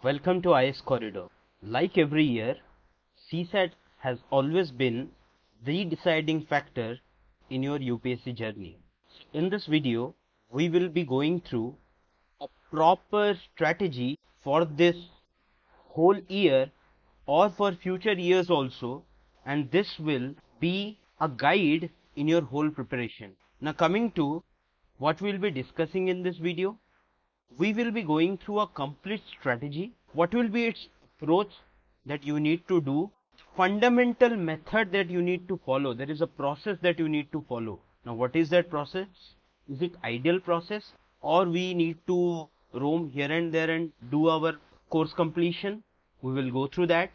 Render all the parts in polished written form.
Welcome to IS Corridor. Like every year, CSAT has always been the deciding factor in your UPSC journey. In this video, we will be going through a proper strategy for this whole year or for future years also, and this will be a guide in your whole preparation. Now coming to what we'll be discussing in this video, we will be going through a complete strategy. What will be its approach that you need to do, fundamental method that you need to follow. There is a process that you need to follow. Now what is that process? Is it ideal process, or we need to roam here and there and do our course completion? We will go through that.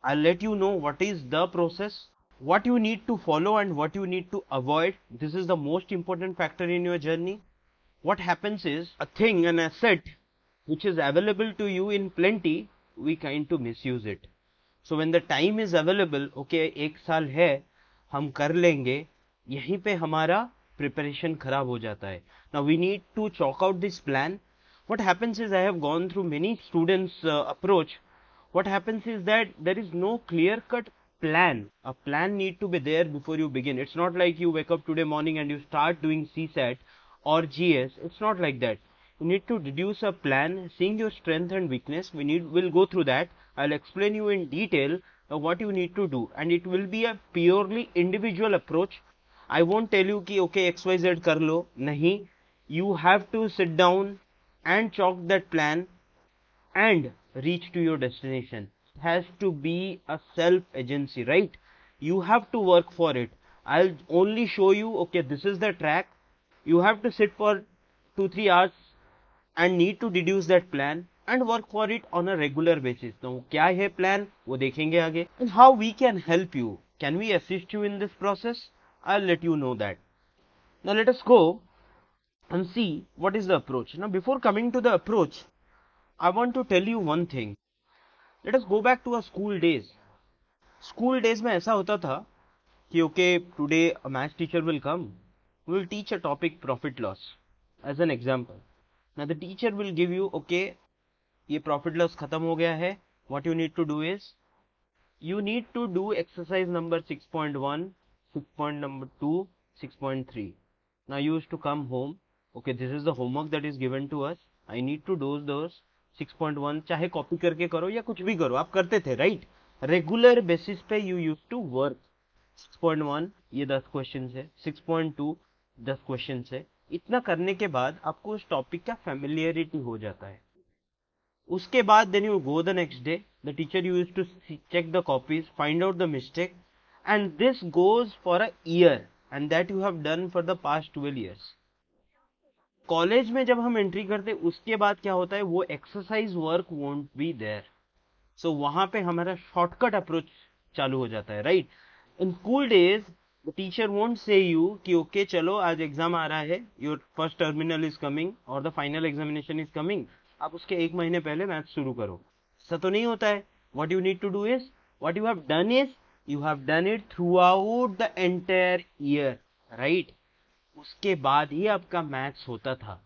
I'll let you know what is the process, what you need to follow and what you need to avoid. This is the most important factor in your journey. What happens is, a thing, an asset which is available to you in plenty, we kind to misuse it. So when the time is available, okay, एक साल है, हम कर लेंगे, यहीं पे हमारा preparation खराब हो जाता है. Now we need to chalk out this plan. What happens is, I have gone through many students approach. What happens is that there is no clear cut plan. A plan need to be there before you begin. It's not like you wake up today morning and you start doing CSAT or GS. It's not like that. You need to deduce a plan, seeing your strength and weakness. We'll go through that. I'll explain you in detail what you need to do, and it will be a purely individual approach. I won't tell you कि okay XYZ कर लो, नहीं. You have to sit down and chalk that plan and reach to your destination. It has to be a self agency, right? You have to work for it. I'll only show you, okay, this is the track. You have to sit for 2-3 hours and need to deduce that plan and work for it on a regular basis. Now क्या है plan, वो देखेंगे आगे. And how we can help you, can we assist you in this process? I'll let you know that. Now let us go and see what is the approach. Now before coming to the approach, I want to tell you one thing. Let us go back to our school days. School days में ऐसा होता था कि okay, today a math teacher will come, will teach a topic profit loss as an example. Now the teacher will give you, okay, ये profit loss खत्म हो गया है. What you need to do is, you need to do exercise number 6.1, 6.2, 6.3. Now you used to come home, okay, this is the homework that is given to us. I need to do those 6.1, चाहे copy करके करो या कुछ भी करो, आप करते थे, राइट? रेगुलर बेसिस पे यू यूज टू वर्क. 6.1 ये 10 क्वेश्चन है, 6.2 10 क्वेश्चन है. इतना करने के बाद आपको उस टॉपिक का फेमिलियरिटी हो जाता है. उसके बाद then you go the next day, the teacher used to check the copies, find out the mistake, and this goes for a year, and that you have done for the past 12 years. College में जब हम entry करते उसके बाद क्या होता है, वो exercise work won't be there. So वहां पे हमारा शॉर्टकट अप्रोच चालू हो जाता है, right? In school days the teacher won't say you कि ओके चलो आज एग्जाम आ रहा है, your first terminal is coming और the final examination is coming, आप उसके एक महीने पहले मैथ शुरू करो. ऐसा तो नहीं होता है. What you need to do is, what you have done is, you have done it throughout the entire year, right? उसके बाद ही आपका मैथ्स होता था.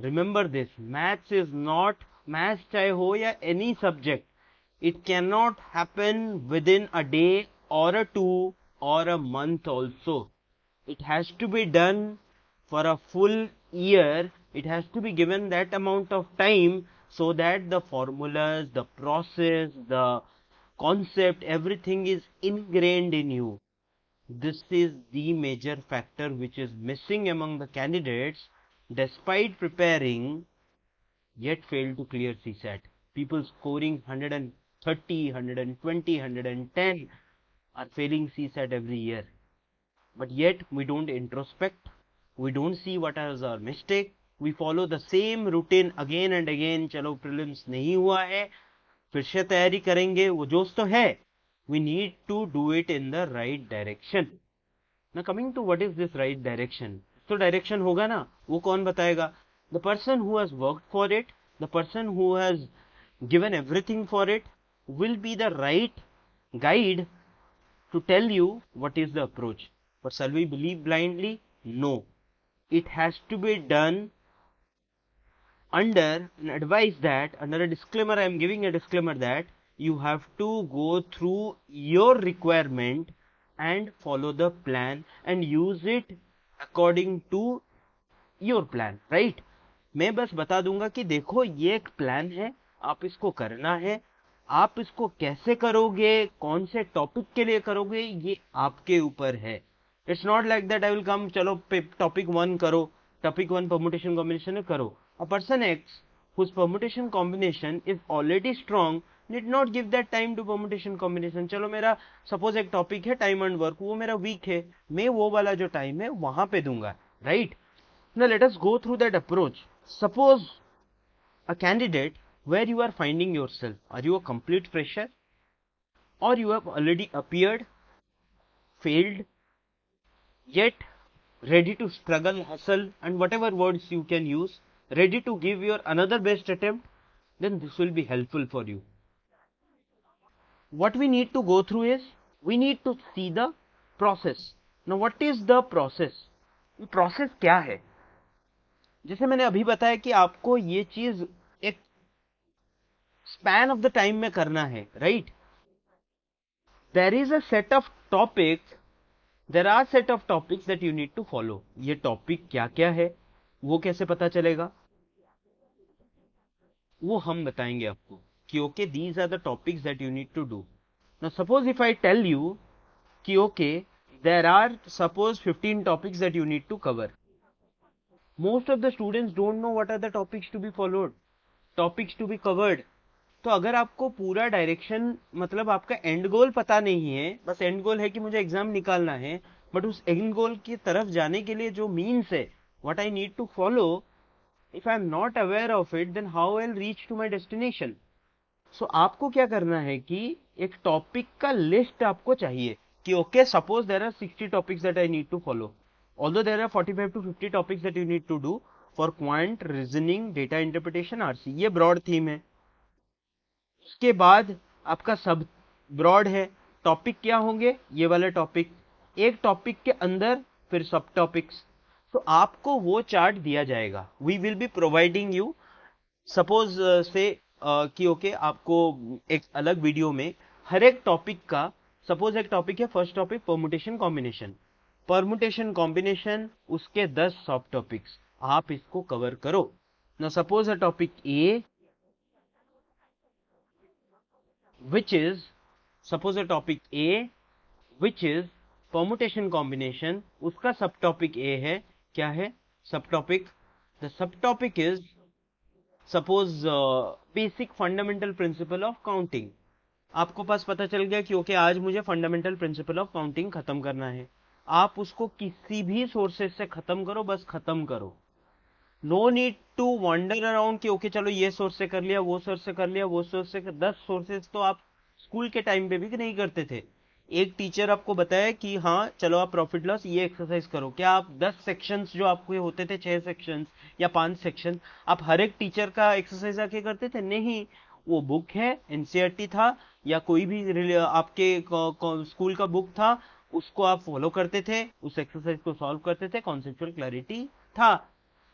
Remember this, maths is not, maths चाहे हो या any subject, it cannot happen within a day or a 2 or a month also. It has to be done for a full year. It has to be given that amount of time so that the formulas, the process, the concept, everything is ingrained in you. This is the major factor which is missing among the candidates, despite preparing, yet fail to clear CSAT. People scoring 130, 120, 110 are failing CSAT every year. But yet we don't introspect. We don't see what is our mistake. We follow the same routine again and again. चलो prelims नहीं हुआ है, फिर से तैयारी करेंगे, वो जोश तो है. We need to do it in the right direction. Now coming to what is this right direction? तो direction होगा ना, वो कौन बताएगा? The person who has worked for it, the person who has given everything for it, will be the right guide to tell you what is the approach. But shall we believe blindly? No. It has to be done under an advice that, under a disclaimer, I am giving a disclaimer that you have to go through your requirement and follow the plan and use it according to your plan, right? मैं बस बता दूंगा कि देखो ये एक plan है, आप इसको करना है, आप इसको कैसे करोगे, कौन से टॉपिक के लिए करोगे, ये आपके ऊपर है. It's not like that I will come, चलो टॉपिक 1 करो, टॉपिक 1 परमुटेशन कॉम्बिनेशन करो. A person x whose permutation combination is already strong need not give that time to permutation combination. चलो मेरा सपोज एक टॉपिक है टाइम एंड वर्क, वो मेरा week है, मैं वो वाला जो टाइम है वहां पे दूंगा, right? Now let us go through that approach. Suppose a candidate where you are finding yourself. Are you a complete fresher? Or you have already appeared, failed, yet ready to struggle, hustle, and whatever words you can use, ready to give your another best attempt, then this will be helpful for you. What we need to go through is, we need to see the process. Now what is the process? Process क्या है? जैसे मैंने अभी बताया कि आपको ये चीज एक स्पैन ऑफ द टाइम में करना है, right? There is a set of topics, there are set of topics that you need to follow. ये टॉपिक क्या क्या है, वो कैसे पता चलेगा, वो हम बताएंगे आपको कि okay these are the topics that you need to do. Now suppose if I tell you कि okay there are suppose 15 topics that you need to cover. Most of the students don't know what are the topics to be followed, topics to be covered. तो अगर आपको पूरा direction, मतलब आपका and गोल पता नहीं है, बस एंड गोल है कि मुझे एग्जाम निकालना है, बट उस एंड गोल की तरफ जाने के लिए जो मीन्स है, what I need to follow, if I am not aware of it, then how I will reach to my destination. So आपको क्या करना है कि एक टॉपिक का लिस्ट आपको चाहिए कि okay suppose there are 60 topics that I need to follow. Although there are 45 to 50 topics that you need to do for quant, reasoning, data interpretation, RC. ये broad theme है. उसके बाद आपका सब broad है. टॉपिक क्या होंगे, ये वाले टॉपिक, एक टॉपिक के अंदर फिर सब टॉपिक्स. तो आपको वो चार्ट दिया जाएगा. We will be providing you, suppose से कि ओके आपको एक अलग वीडियो में हर एक टॉपिक का, सपोज एक टॉपिक है, first topic permutation combination, permutation combination, उसके 10 सब टॉपिक्स, आप इसको कवर करो. ना suppose a topic A which is, suppose a topic A which is permutation combination, उसका सब टॉपिक ए है. क्या है सब topic? The sub topic is suppose basic fundamental principle of counting. आपको पास पता चल गया कि ओके आज मुझे फंडामेंटल प्रिंसिपल ऑफ काउंटिंग खत्म करना है. आप उसको किसी भी सोर्सेज से खत्म करो, बस खत्म करो. No need to wonder around कि ओके चलो ये सोर्स से कर लिया, वो सोर्स से कर लिया, वो सोर्स से 10 सोर्सेज तो आप स्कूल के टाइम पे भी नहीं करते थे. एक टीचर आपको बताया कि हाँ चलो आप प्रॉफिट लॉस ये एक्सरसाइज करो. क्या आप 10 सेक्शंस जो आपको होते थे, 6 सेक्शंस या 5 सेक्शन, आप हर एक टीचर का एक्सरसाइज आके करते थे? नहीं. वो बुक है, एनसीईआरटी था या कोई भी आपके स्कूल का बुक था, उसको आप फॉलो करते थे, उस एक्सरसाइज को सॉल्व करते थे, कॉन्सेप्चुअल क्लैरिटी था.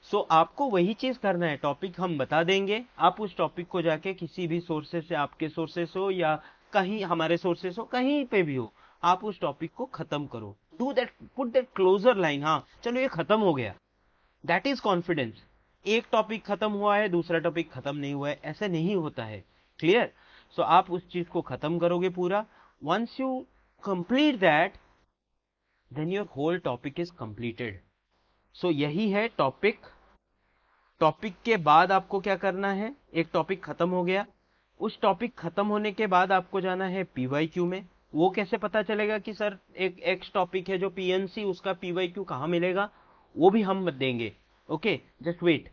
सो आपको वही चीज करना है. टॉपिक हम बता देंगे, आप उस टॉपिक को जाके किसी भी सोर्सेस से, आपके सोर्सेस हो या कहीं हमारे सोर्सेस हो, कहीं पे भी हो, आप उस टॉपिक को खत्म करो. Do that, put that closure line. हाँ चलो ये खत्म हो गया, दैट इज कॉन्फिडेंस. एक टॉपिक खत्म हुआ है, दूसरा टॉपिक खत्म नहीं हुआ है, ऐसे नहीं होता है. क्लियर? सो आप उस चीज को खत्म करोगे पूरा. Once you complete that, then your whole topic is completed. So यही है टॉपिक. टॉपिक के बाद आपको क्या करना है, एक टॉपिक खत्म हो गया, उस टॉपिक खत्म होने के बाद आपको जाना है पीवाईक्यू में. वो कैसे पता चलेगा कि सर एक एक्स टॉपिक है जो पीएनसी, उसका पीवाईक्यू कहाँ मिलेगा, वो भी हम देंगे. Okay just wait.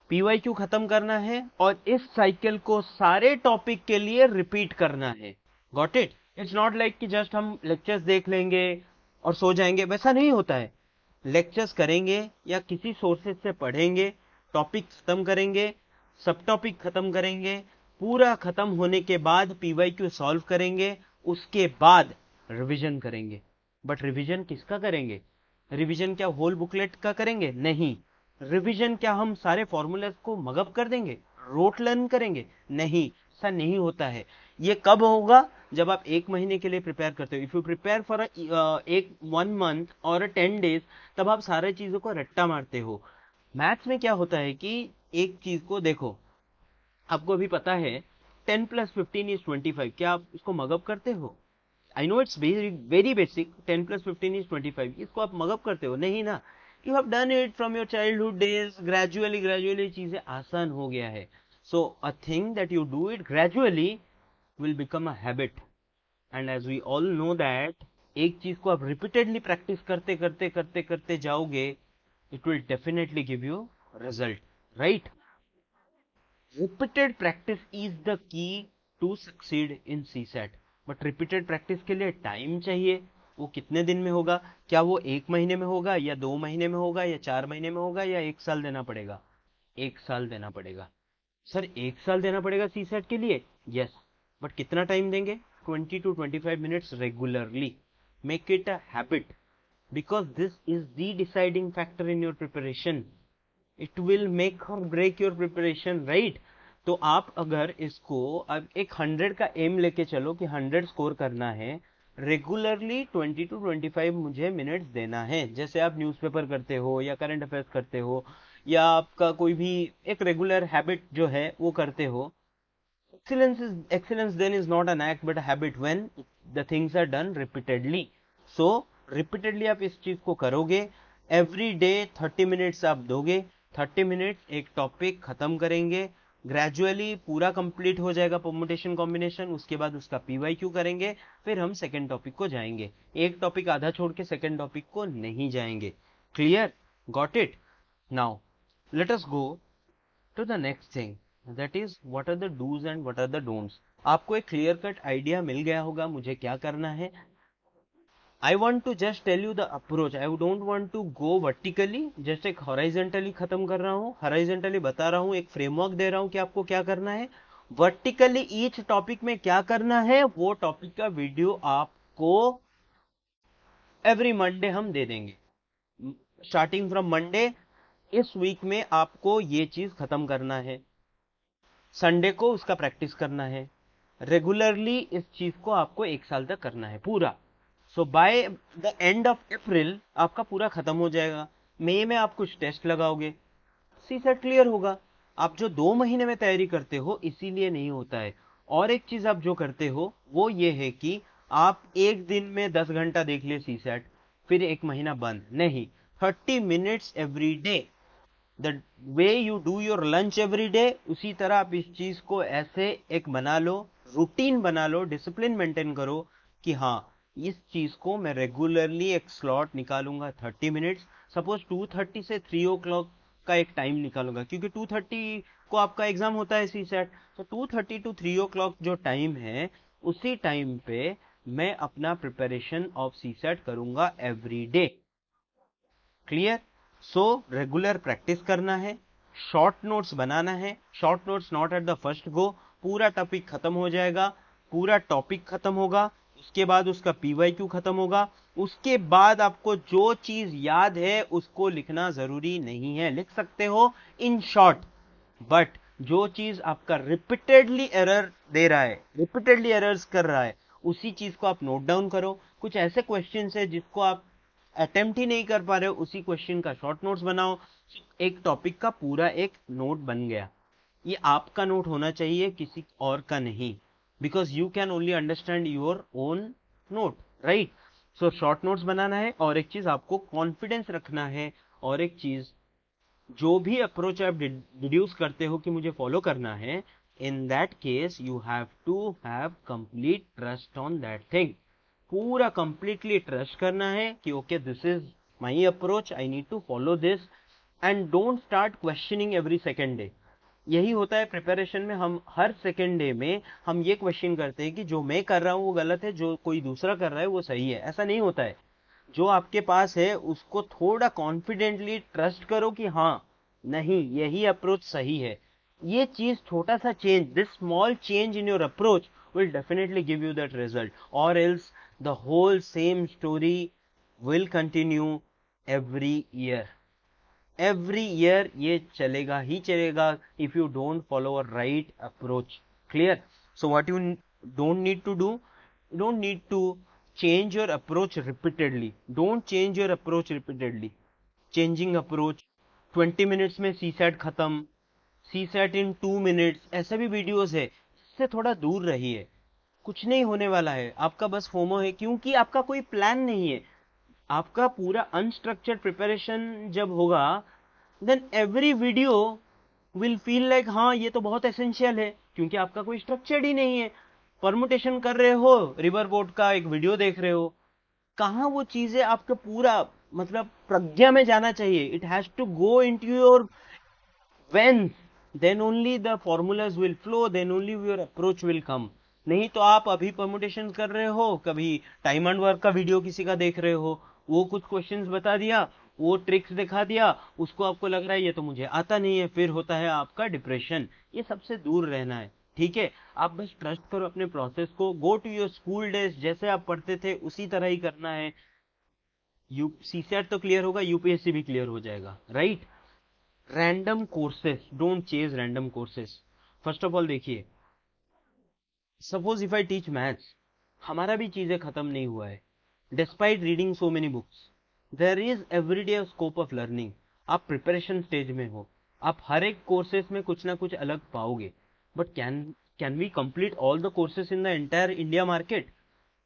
पीवाईक्यू खत्म करना है और इस साइकिल को सारे टॉपिक के लिए रिपीट करना है. Got it? It's not like कि जस्ट हम लेक्चर्स देख लेंगे और सो जाएंगे, वैसा नहीं होता है. लेक्चर्स करेंगे या किसी सोर्सेज से पढ़ेंगे, टॉपिक खत्म करेंगे, सब टॉपिक खत्म करेंगे, पूरा खत्म होने के बाद पीवाईक्यू सॉल्व करेंगे, उसके बाद रिवीजन करेंगे. बट रिवीजन किसका करेंगे? रिवीजन क्या होल बुकलेट का करेंगे? नहीं. रिवीजन क्या हम सारे फॉर्मूलाज को मगअप कर देंगे, रोट लर्न करेंगे? नहीं, ऐसा नहीं होता है। ये कब होगा? जब आप एक महीने के लिए प्रिपेयर करते हो। इफ यू प्रिपेयर फॉर एक 1 मंथ और 10 डेज, तब आप सारे चीजों को रट्टा मारते हो। मैथ्स में क्या होता है कि एक चीज को देखो, आपको अभी पता है 10 + 15 = 25, क्या आप इसको मगअप करते हो? I know it's very very basic, 10 + 15 = 25, इसको आप मगअप करते हो? नहीं ना। You have done it from your childhood days, gradually gradually चीजें आसान हो गया है। So a thing that you do it gradually will become a habit, and as we all know that एक चीज को आप रिपीटेडली प्रैक्टिस करते करते करते करते जाओगे, it will definitely give you result, right? Repeated practice is the key to succeed in CSAT, but repeated practice के लिए टाइम चाहिए। वो कितने दिन में होगा? क्या वो 1 महीने में होगा, या 2 महीने में होगा, या 4 महीने में होगा, या 1 साल देना पड़ेगा? 1 साल देना पड़ेगा। सर 1 साल देना पड़ेगा सीसेट के लिए? यस, बट कितना टाइम देंगे? 20 to 25 minutes regularly. Make it a habit, because this is the deciding factor in your preparation. It will make or break your preparation, right? तो आप अगर इसको अब एक 100 का एम लेके चलो कि 100 स्कोर करना है, रेगुलरली 20 to 25 मुझे मिनट्स देना है, जैसे आप न्यूज़पेपर करते हो या करंट अफेयर्स करते हो, या आपका कोई भी एक रेगुलर हैबिट जो है वो करते हो। Excellence then is not an act but a habit when the things are done repeatedly. So repeatedly आप इस चीज को करोगे, एवरी डे 30 मिनट्स आप दोगे, 30 मिनट्स एक टॉपिक खत्म करेंगे, ग्रेजुअली पूरा कंप्लीट हो जाएगा परमुटेशन कॉम्बिनेशन, उसके बाद उसका पीवाईक्यू करेंगे, फिर हम सेकेंड टॉपिक को जाएंगे। एक टॉपिक आधा छोड़ के सेकेंड टॉपिक को नहीं जाएंगे। Clear? Got it? Now let us go to the next thing, that is what are the do's and what are the don'ts. आपको एक क्लियर कट आइडिया मिल गया होगा मुझे क्या करना है। I want to just tell you the approach, I don't want to go vertically, just एक horizontally खत्म कर रहा हूँ, हॉराइजेंटली बता रहा हूँ, एक फ्रेमवर्क दे रहा हूँ कि आपको क्या करना है। वर्टिकली ईच टॉपिक में क्या करना है, वो टॉपिक का वीडियो आपको एवरी मंडे हम दे देंगे। स्टार्टिंग फ्रॉम मंडे, इस वीक में आपको ये चीज खत्म करना है, संडे को उसका प्रैक्टिस करना है, रेगुलरली इस चीज को आपको 1 साल तक करना है पूरा। So by the end of April आपका पूरा खत्म हो जाएगा। मई में आप कुछ टेस्ट लगाओगे, सी सेट क्लियर होगा। आप जो 2 महीने में तैयारी करते हो इसीलिए नहीं होता है। और एक चीज आप जो करते हो वो ये है कि आप एक दिन में 10 घंटा देख ले सी सेट, फिर एक महीना बंद नहीं। 30 minutes every day, the way you do your lunch every day, उसी तरह आप इस चीज को ऐसे एक बना लो, रूटीन बना लो, डिसिप्लिन मेंटेन करो कि हाँ इस चीज को मैं रेगुलरली एक स्लॉट निकालूंगा 30 मिनट्स। सपोज 2:30 से 3 o'clock का एक टाइम निकालूंगा, क्योंकि 2:30 को आपका एग्जाम होता है सी सेट। तो 2:30 to 3 o'clock जो टाइम है, उसी टाइम पे मैं अपना प्रिपरेशन ऑफ सी सेट करूंगा every day. Clear? So regular practice करना है, शॉर्ट नोट्स बनाना है, short notes not at the first go, पूरा टॉपिक खत्म हो जाएगा, पूरा टॉपिक खत्म होगा, उसके बाद उसका पीवाईक्यू खत्म होगा, उसके बाद आपको जो चीज याद है उसको लिखना जरूरी नहीं है, लिख सकते हो इन शॉर्ट, बट जो चीज आपका रिपीटेडली एरर दे रहा है, रिपीटेडली एरर्स कर रहा है, उसी चीज को आप नोट डाउन करो। कुछ ऐसे क्वेश्चन है जिसको आप अटेम्प्ट ही नहीं कर पा रहे हो, उसी क्वेश्चन का शॉर्ट नोट्स बनाओ, एक टॉपिक का पूरा एक नोट बन गया। ये आपका नोट होना चाहिए, किसी और का नहीं, because you can only understand your own note, right? So short notes बनाना है, और एक चीज आपको कॉन्फिडेंस रखना है, और एक चीज जो भी अप्रोच आप डिड्यूस करते हो कि मुझे फॉलो करना है, in that case you have to have complete trust on that thing. पूरा कंप्लीटली ट्रस्ट करना है कि okay this is my approach, I need to follow this, and don't start questioning every second day. यही होता है preparation में, हम हर second day में हम ये क्वेश्चन करते हैं कि जो मैं कर रहा हूं वो गलत है, जो कोई दूसरा कर रहा है वो सही है। ऐसा नहीं होता है। जो आपके पास है उसको थोड़ा कॉन्फिडेंटली ट्रस्ट करो कि हाँ नहीं यही अप्रोच सही है। ये चीज छोटा सा change, this small change in your approach will definitely give you that result, or else the whole same story will continue every year. Every year ये चलेगा ही चलेगा if you don't follow a right approach. Clear? So what you don't need to do, you don't need to change your approach repeatedly. Don't change your approach repeatedly. Changing approach, 20 minutes में CSAT खत्म, CSAT in 2 minutes, ऐसे भी videos है. इससे थोड़ा दूर रहिए. कुछ नहीं होने वाला है. आपका बस फोमो है क्योंकि आपका कोई प्लान नहीं है. आपका पूरा अनस्ट्रक्चर्ड प्रिपरेशन जब होगा, then every video will feel like हाँ ये तो बहुत एसेंशियल है, क्योंकि आपका कोई स्ट्रक्चर्ड ही नहीं है. परमुटेशन कर रहे हो, रिवर बोट का एक वीडियो देख रहे हो, कहाँ वो चीजें आपका पूरा मतलब प्रज्ञा में जाना चाहिए. It has to go into your veins, then only the formulas will flow, then only your approach will come. नहीं तो आप अभी परमुटेशन कर रहे हो, कभी टाइम एंड वर्क का वीडियो किसी का देख रहे हो, वो कुछ क्वेश्चंस बता दिया, वो ट्रिक्स दिखा दिया, उसको आपको लग रहा है ये तो मुझे आता नहीं है, फिर होता है आपका डिप्रेशन. ये सबसे दूर रहना है. ठीक है? आप बस ट्रस्ट करो अपने प्रोसेस को. Go to your school days, जैसे आप पढ़ते थे उसी तरह ही करना है. सीसेट तो क्लियर होगा, यूपीएससी भी क्लियर हो जाएगा. Right? Random courses, don't chase random courses. First of all देखिए, suppose if I teach maths, हमारा भी चीजें खत्म नहीं हुआ है. Despite reading so many books, there is everyday scope of learning. आप प्रिपरेशन स्टेज में हो, आप हर एक कोर्सेस में कुछ ना कुछ अलग पाओगे. But can we complete all the courses in the entire India market?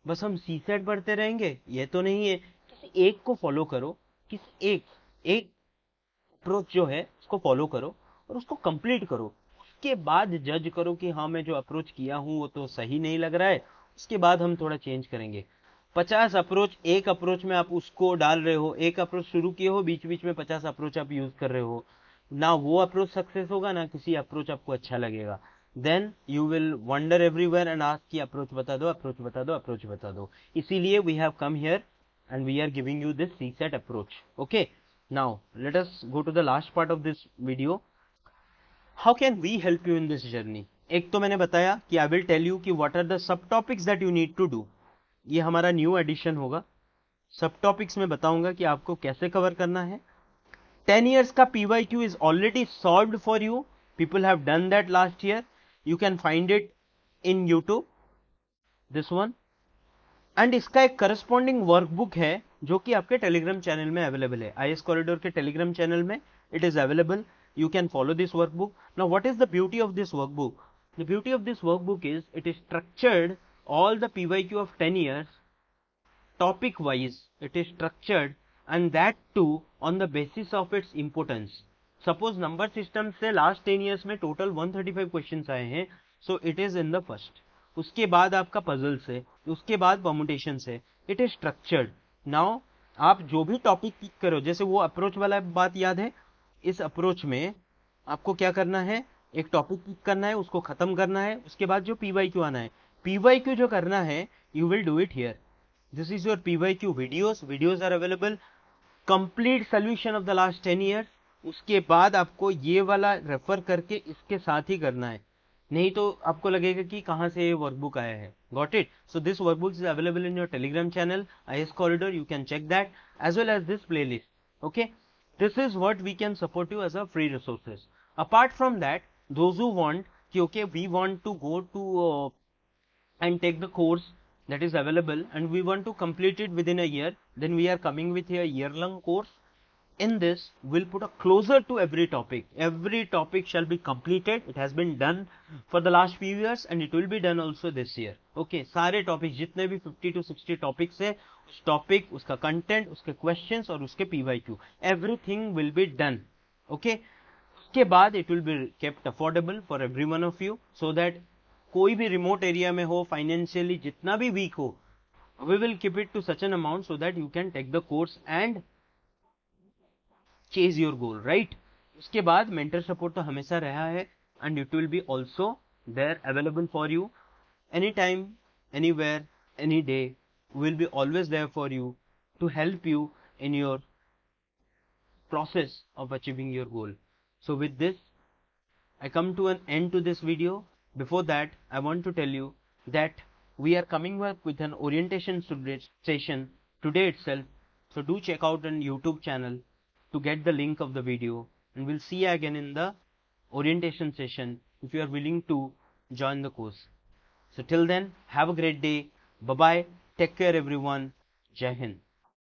बस हम सीसेट पढ़ते रहेंगे? ये तो नहीं है. किसी एक को फॉलो करो, किसी एक अप्रोच जो है उसको फॉलो करो और उसको कंप्लीट करो. उसके बाद जज करो कि हाँ मैं जो अप्रोच किया हूं वो तो सही नहीं लग रहा है. उसके बाद हम थोड़ा चेंज करेंगे. 50 अप्रोच, एक अप्रोच में आप उसको डाल रहे हो, एक अप्रोच शुरू किए हो, बीच बीच में 50 अप्रोच आप यूज कर रहे हो, ना वो अप्रोच सक्सेस होगा ना किसी अप्रोच आपको अच्छा लगेगा. Then you will wonder everywhere and ask कि अप्रोच बता दो, अप्रोच बता दो, अप्रोच बता दो. इसीलिए we have come here and we are giving you this CSAT approach. Okay, now let us go to the last part of this video. How can we help you in this journey? एक तो मैंने बताया कि I will tell you कि what are the subtopics that you need to do. ये हमारा new addition होगा. सब टॉपिक्स में बताऊंगा कि आपको कैसे कवर करना है. 10 years का PYQ is already solved for you. People have done that last year. You can find it in YouTube. This one. And इसका एक करस्पॉन्डिंग वर्कबुक है जो कि आपके टेलीग्राम चैनल में अवेलेबल है. आईएएस कॉरिडोर के टेलीग्राम चैनल में it is available. You can follow this workbook. Now what is the beauty of this workbook? The beauty of this workbook is it is structured all the PYQ of 10 years topic wise. It is structured and that too on the basis of its importance. Suppose number system से last 10 years में total 135 questions आए हैं, so it is in the first. उसके बाद आपका puzzle से, उसके बाद परमुटेशन से. It is structured. नाउ आप जो भी टॉपिक पिक करो, जैसे वो अप्रोच वाला बात याद है, इस अप्रोच में आपको क्या करना है, एक टॉपिक पिक करना है, उसको खत्म करना है, उसके बाद जो PYQ आना है, PYQ जो करना है, you will do it here. This is your PYQ videos are available. Complete solution of the last 10 years. उसके बाद आपको ये वाला रेफर करके इसके साथ ही करना है, नहीं तो आपको लगेगा कि कहां से ये वर्कबुक आया है. Got it? So this workbook is available in your Telegram channel IAS Corridor. You can check that as well as this playlist. Okay, this is what we can support you as a free resources. Apart from that, those who want कि okay we want to go to and take the course that is available and we want to complete it within a year, then we are coming with a year-long course. In this, we'll put a closer to every topic. Every topic shall be completed. It has been done for the last few years and it will be done also this year. Okay, सारे topics जितने भी 50 to 60 topics है, उस topic, उसका content, उसके questions और उसके PYQ, everything will be done. Okay, उसके बाद it will be kept affordable for every one of you so that कोई भी रिमोट एरिया में हो, फाइनेंशियली जितना भी वीक हो, we will keep it to such an amount so that you can take the course and chase your goal, right? उसके बाद mentor support तो हमेशा रहा है and it will be also there available for you anytime, anywhere, any day. Will be always there for you to help you in your process of achieving your goal. So with this, I come to an end to this video. Before that, I want to tell you that we are coming up with an orientation session today itself. So do check out on YouTube channel to get the link of the video, and we'll see you again in the orientation session if you are willing to join the course. So till then, have a great day. Bye bye. Take care everyone. Jai Hind.